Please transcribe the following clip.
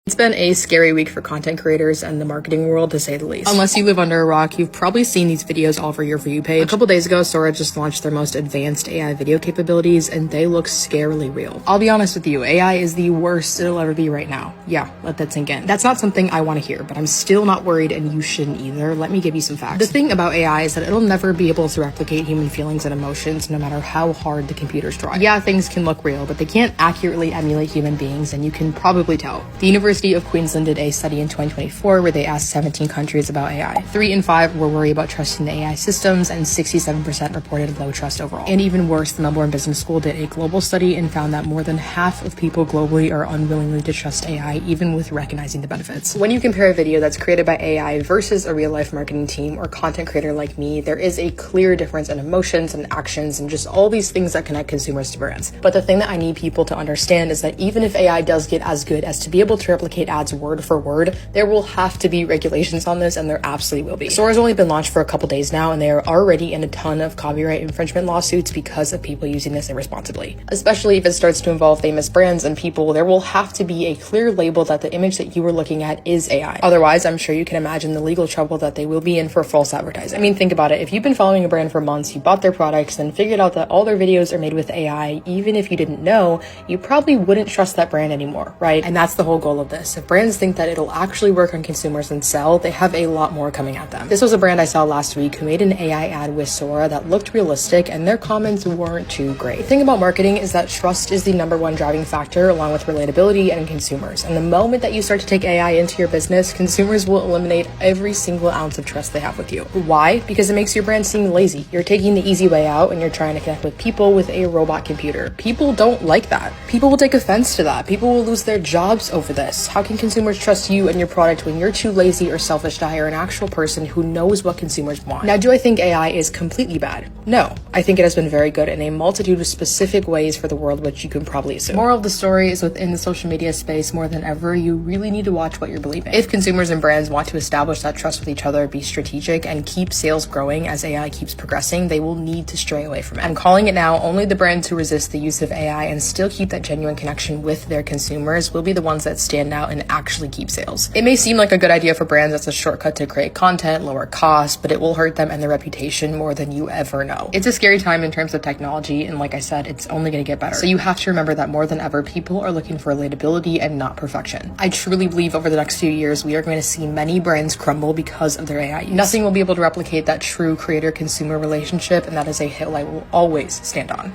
It's been a scary week for content creators and the marketing world, to say the least. Unless you live under a rock, you've probably seen these videos all over your For You page. A couple days ago, Sora just launched their most advanced AI video capabilities, and they look scarily real. I'll be honest with you, AI is the worst it'll ever be right now. Yeah, let that sink in. That's not something I want to hear, but I'm still not worried, and you shouldn't either. Let me give you some facts. The thing about AI is that it'll never be able to replicate human feelings and emotions, no matter how hard the computers try. Yeah, things can look real, but they can't accurately emulate human beings, and you can probably tell. The University of Queensland did a study in 2024 where they asked 17 countries about AI. 3 in 5 were worried about trusting the AI systems, and 67% reported low trust overall. And even worse, the Melbourne Business School did a global study and found that more than half of people globally are unwilling to trust AI, even with recognizing the benefits. When you compare a video that's created by AI versus a real-life marketing team or content creator like me, there is a clear difference in emotions and actions and just all these things that connect consumers to brands. But the thing that I need people to understand is that even if AI does get as good as to be able to replicate ads word for word, there will have to be regulations on this, and there absolutely will be. Sora's only been launched for a couple days now, and they are already in a ton of copyright infringement lawsuits because of people using this irresponsibly. Especially if it starts to involve famous brands and people, there will have to be a clear label that the image that you were looking at is AI. Otherwise, I'm sure you can imagine the legal trouble that they will be in for false advertising. I mean, think about it. If you've been following a brand for months, you bought their products, and figured out that all their videos are made with AI, even if you didn't know, you probably wouldn't trust that brand anymore, right? And that's the whole goal of this. If brands think that it'll actually work on consumers and sell, they have a lot more coming at them. This was a brand I saw last week who made an AI ad with Sora that looked realistic, and their comments weren't too great. The thing about marketing is that trust is the #1 driving factor, along with relatability and consumers. And the moment that you start to take AI into your business, consumers will eliminate every single ounce of trust they have with you. Why? Because it makes your brand seem lazy. You're taking the easy way out, and you're trying to connect with people with a robot computer. People don't like that. People will take offense to that. People will lose their jobs over this. How can consumers trust you and your product when you're too lazy or selfish to hire an actual person who knows what consumers want? Now, do I think AI is completely bad? No. I think it has been very good in a multitude of specific ways for the world, which you can probably assume. Moral of the story is, within the social media space, more than ever, you really need to watch what you're believing. If consumers and brands want to establish that trust with each other, be strategic, and keep sales growing as AI keeps progressing, they will need to stray away from it. I'm calling it now. Only the brands who resist the use of AI and still keep that genuine connection with their consumers will be the ones that stand out and actually keep sales. It may seem like a good idea for brands as a shortcut to create content, lower costs, but it will hurt them and their reputation more than you ever know. It's a scary time in terms of technology, and like I said, it's only going to get better. So you have to remember that more than ever, people are looking for relatability and not perfection. I truly believe over the next few years, we are going to see many brands crumble because of their AI use. Nothing will be able to replicate that true creator-consumer relationship, and that is a hill I will always stand on.